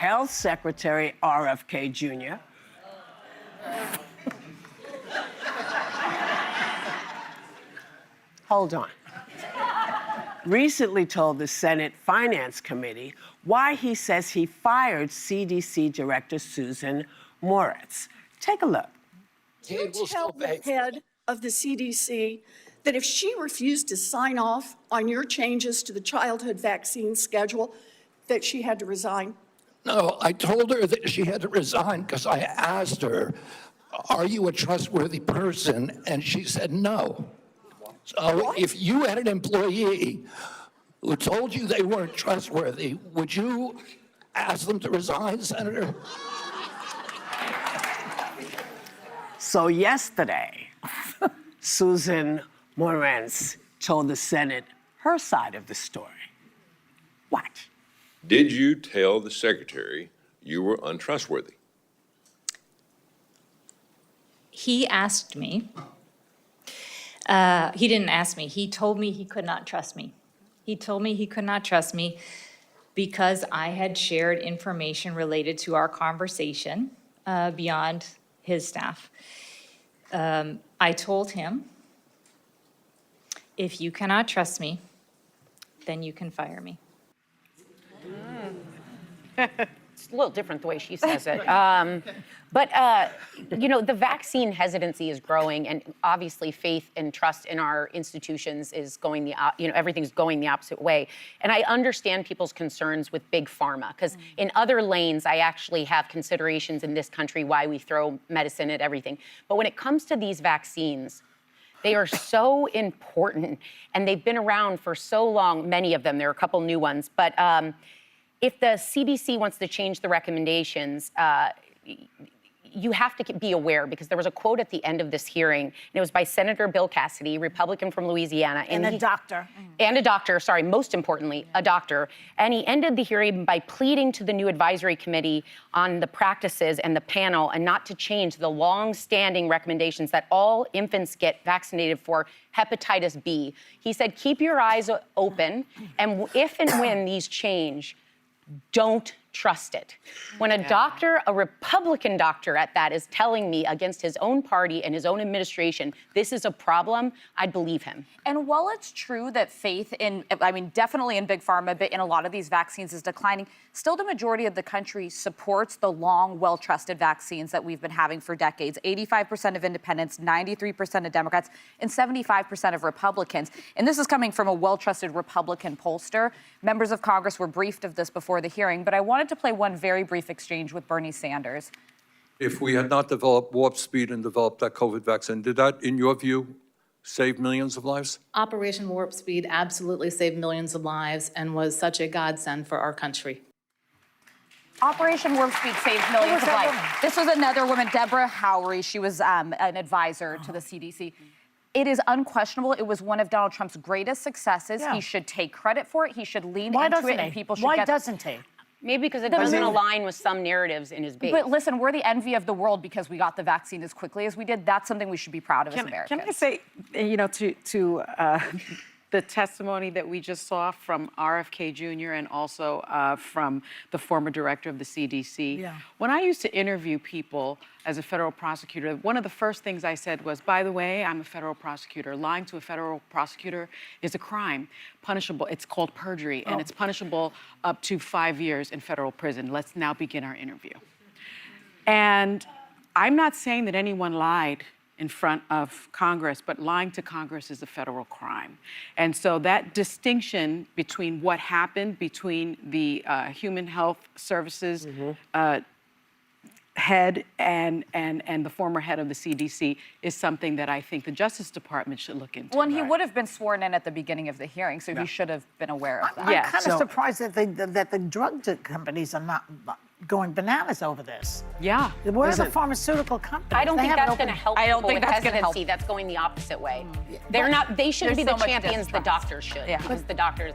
Health Secretary RFK Jr. Hold on. Recently told the Senate Finance Committee why he says he fired CDC Director Susan Monarez. Take a look. You tell the head of the CDC that if she refused to sign off on your changes to the childhood vaccine schedule, that she had to resign? No, I told her that she had to resign because I asked her, are you a trustworthy person? And she said no. So if you had an employee who told you they weren't trustworthy, would you ask them to resign, Senator? So yesterday, Susan Monarez told the Senate her side of the story. Watch. Did you tell the secretary you were untrustworthy? He asked me. He didn't ask me. He told me he could not trust me. He told me he could not trust me because I had shared information related to our conversation beyond his staff. I told him, if you cannot trust me, then you can fire me. It's a little different the way she says it. You know, the vaccine hesitancy is growing, and obviously faith and trust in our institutions is going everything's going the opposite way. And I understand people's concerns with big pharma, because in other lanes, I actually have considerations in this country why we throw medicine at everything. But when it comes to these vaccines, they are so important, and they've been around for so long, many of them. There are a couple new ones, but if the CDC wants to change the recommendations, you have to be aware, because there was a quote at the end of this hearing, and it was by Senator Bill Cassidy, Republican from Louisiana. And a doctor. And a doctor, sorry, most importantly, a doctor. And he ended the hearing by pleading to the new advisory committee on the practices and the panel and not to change the long-standing recommendations that all infants get vaccinated for hepatitis B. He said, keep your eyes open, and if and when these change, don't trust it. When a doctor, a Republican doctor at that, is telling me against his own party and his own administration, this is a problem, I'd believe him. And while it's true that faith in, I mean, definitely in big pharma, but in a lot of these vaccines is declining, still the majority of the country supports the long, well-trusted vaccines that we've been having for decades. 85% of independents, 93% of Democrats, and 75% of Republicans. And this is coming from a well-trusted Republican pollster. Members of Congress were briefed of this before the hearing, but I wanted to play one very brief exchange with Bernie Sanders. If we had not developed warp speed and developed that COVID vaccine, did that, in your view, save millions of lives? Operation Warp Speed absolutely saved millions of lives and was such a godsend for our country. Operation Warp Speed saved millions of lives. This was another woman, Deborah Howery. She was an advisor to the CDC. It is unquestionable. It was one of Donald Trump's greatest successes. Yeah. He should take credit for it. He should lean into it, and people should Why doesn't he? Maybe because it doesn't align with some narratives in his base. But listen, we're the envy of the world because we got the vaccine as quickly as we did. That's something we should be proud of as Americans. Can I say, you know, to the testimony that we just saw from RFK Jr. and also from the former director of the CDC. Yeah. When I used to interview people as a federal prosecutor, one of the first things I said was, by the way, I'm a federal prosecutor. Lying to a federal prosecutor is a crime, punishable. It's called perjury, and it's punishable up to 5 years in federal prison. Let's now begin our interview. And I'm not saying that anyone lied in front of Congress, but lying to Congress is a federal crime. And so that distinction between what happened between the Human Health Services head and the former head of the CDC is something that I think the Justice Department should look into. Well, and he would have been sworn in at the beginning of the hearing, so he should have been aware of that. I'm kind of surprised that the drug companies are not going bananas over this. Yeah. Where's the pharmaceutical company? I don't think that's going to help I don't people think with that's hesitancy. That's going the opposite way. They're not. They shouldn't be the champions. The doctors should, because the doctors